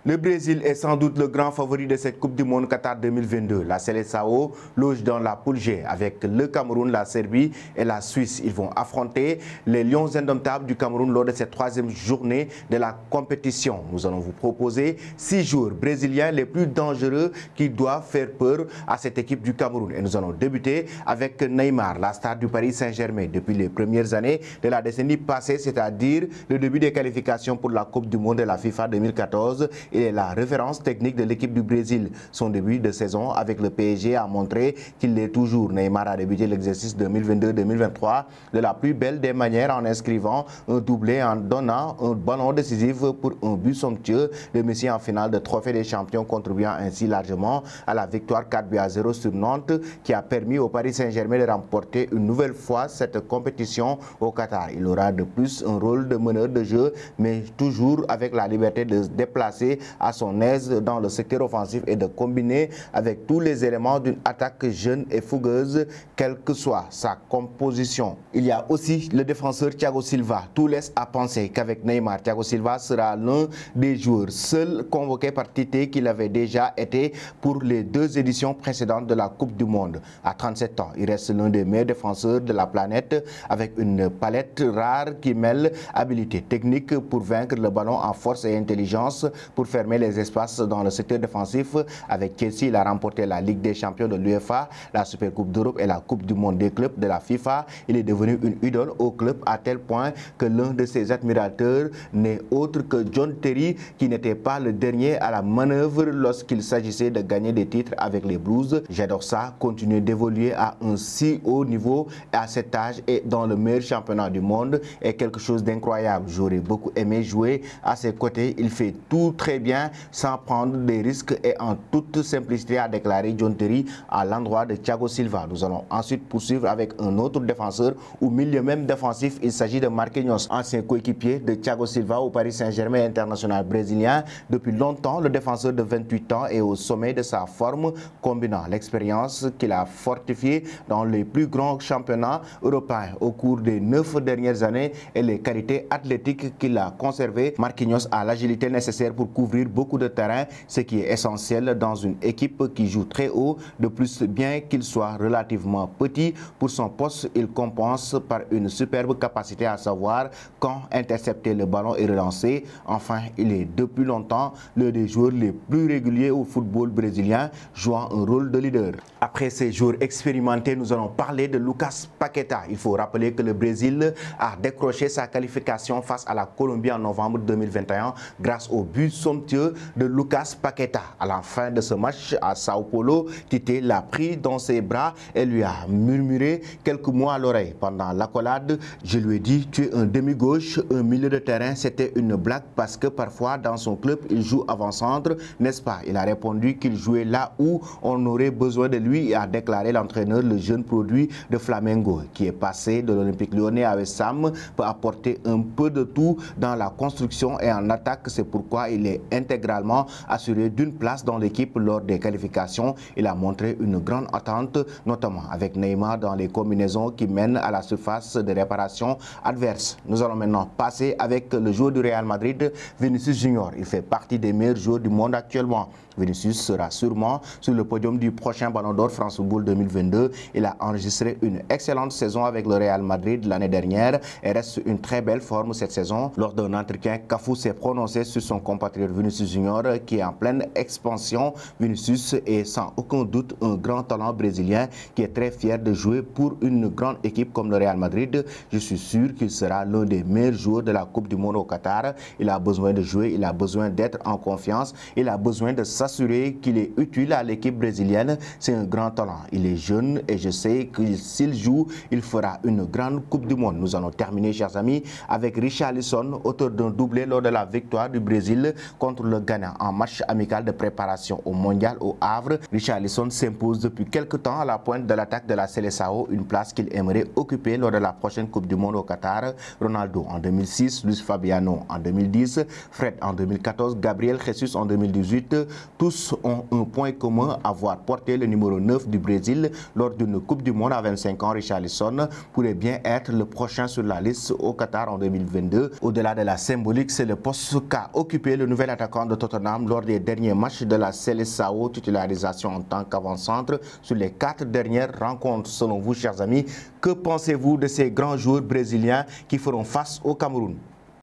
Le Brésil est sans doute le grand favori de cette Coupe du Monde Qatar 2022. La Seleção loge dans la poule G avec le Cameroun, la Serbie et la Suisse. Ils vont affronter les Lions indomptables du Cameroun lors de cette troisième journée de la compétition. Nous allons vous proposer 6 joueurs brésiliens les plus dangereux qui doivent faire peur à cette équipe du Cameroun. Et nous allons débuter avec Neymar, la star du Paris Saint-Germain depuis les premières années de la décennie passée, c'est-à-dire le début des qualifications pour la Coupe du Monde de la FIFA 2014. Il est la référence technique de l'équipe du Brésil. Son début de saison avec le PSG a montré qu'il l'est toujours. Neymar a débuté l'exercice 2022-2023 de la plus belle des manières en inscrivant un doublé en donnant un ballon décisif pour un but somptueux de Messi en finale de Trophée des Champions, contribuant ainsi largement à la victoire 4-0 sur Nantes qui a permis au Paris Saint-Germain de remporter une nouvelle fois cette compétition au Qatar. Il aura de plus un rôle de meneur de jeu, mais toujours avec la liberté de se déplacer à son aise dans le secteur offensif et de combiner avec tous les éléments d'une attaque jeune et fougueuse, quelle que soit sa composition. Il y a aussi le défenseur Thiago Silva. Tout laisse à penser qu'avec Neymar, Thiago Silva sera l'un des joueurs seuls convoqués par Tite qu'il avait déjà été pour les 2 éditions précédentes de la Coupe du Monde. À 37 ans, il reste l'un des meilleurs défenseurs de la planète avec une palette rare qui mêle habilité technique pour vaincre le ballon en force et intelligence pour fermer les espaces dans le secteur défensif. Avec Chelsea, il a remporté la Ligue des champions de l'UEFA, la Super Coupe d'Europe et la Coupe du Monde des clubs de la FIFA. Il est devenu une idole au club à tel point que l'un de ses admirateurs n'est autre que John Terry, qui n'était pas le dernier à la manœuvre lorsqu'il s'agissait de gagner des titres avec les Blues. J'adore ça, continuer d'évoluer à un si haut niveau à cet âge et dans le meilleur championnat du monde est quelque chose d'incroyable. J'aurais beaucoup aimé jouer à ses côtés. Il fait tout très bien sans prendre des risques et en toute simplicité, a déclaré John Terry à l'endroit de Thiago Silva. Nous allons ensuite poursuivre avec un autre défenseur ou milieu même défensif. Il s'agit de Marquinhos, ancien coéquipier de Thiago Silva au Paris Saint-Germain international brésilien. Depuis longtemps, le défenseur de 28 ans est au sommet de sa forme, combinant l'expérience qu'il a fortifiée dans les plus grands championnats européens au cours des 9 dernières années et les qualités athlétiques qu'il a conservées. Marquinhos a l'agilité nécessaire pour couvrir beaucoup de terrain, ce qui est essentiel dans une équipe qui joue très haut. De plus, bien qu'il soit relativement petit pour son poste, il compense par une superbe capacité à savoir quand intercepter le ballon et relancer. Enfin, il est depuis longtemps l'un des joueurs les plus réguliers au football brésilien, jouant un rôle de leader. Après ces joueurs expérimentés, nous allons parler de Lucas Paqueta. Il faut rappeler que le Brésil a décroché sa qualification face à la Colombie en novembre 2021 grâce au but somptueux de Lucas Paqueta. À la fin de ce match à Sao Paulo, Tite l'a pris dans ses bras et lui a murmuré quelques mots à l'oreille. Pendant l'accolade, je lui ai dit: tu es un demi-gauche, un milieu de terrain. C'était une blague parce que parfois dans son club, il joue avant-centre, n'est-ce pas? Il a répondu qu'il jouait là où on aurait besoin de lui et a déclaré l'entraîneur, le jeune produit de Flamengo, qui est passé de l'Olympique Lyonnais à West Ham, peut apporter un peu de tout dans la construction et en attaque. C'est pourquoi il est intégralement assuré d'une place dans l'équipe lors des qualifications. Il a montré une grande attente, notamment avec Neymar dans les combinaisons qui mènent à la surface de réparation adverse. Nous allons maintenant passer avec le joueur du Real Madrid, Vinicius Junior. Il fait partie des meilleurs joueurs du monde actuellement. Vinicius sera sûrement sur le podium du prochain Ballon d'Or France Football 2022. Il a enregistré une excellente saison avec le Real Madrid l'année dernière et reste une très belle forme cette saison. Lors d'un entretien, Cafu s'est prononcé sur son compatriote Vinicius Junior qui est en pleine expansion. Vinicius est sans aucun doute un grand talent brésilien qui est très fier de jouer pour une grande équipe comme le Real Madrid. Je suis sûr qu'il sera l'un des meilleurs joueurs de la Coupe du Monde au Qatar. Il a besoin de jouer, il a besoin d'être en confiance, il a besoin de s'assurer qu'il est utile à l'équipe brésilienne. C'est un grand talent. Il est jeune et je sais que s'il joue, il fera une grande Coupe du Monde. Nous allons terminer, chers amis, avec Richarlison, auteur d'un doublé lors de la victoire du Brésil contre le Ghana en match amical de préparation au Mondial au Havre. Richarlison s'impose depuis quelque temps à la pointe de l'attaque de la Seleção, une place qu'il aimerait occuper lors de la prochaine Coupe du Monde au Qatar. Ronaldo en 2006, Luis Fabiano en 2010, Fred en 2014, Gabriel Jesus en 2018, tous ont un point commun, avoir porté le numéro 9 du Brésil lors d'une Coupe du Monde à 25 ans. Richarlison pourrait bien être le prochain sur la liste au Qatar en 2022. Au-delà de la symbolique, c'est le poste qu'a occupé le nouvel attaquant de Tottenham lors des derniers matchs de la Seleção, titularisation en tant qu'avant-centre sur les 4 dernières rencontres. Selon vous, chers amis, que pensez-vous de ces grands joueurs brésiliens qui feront face au Cameroun?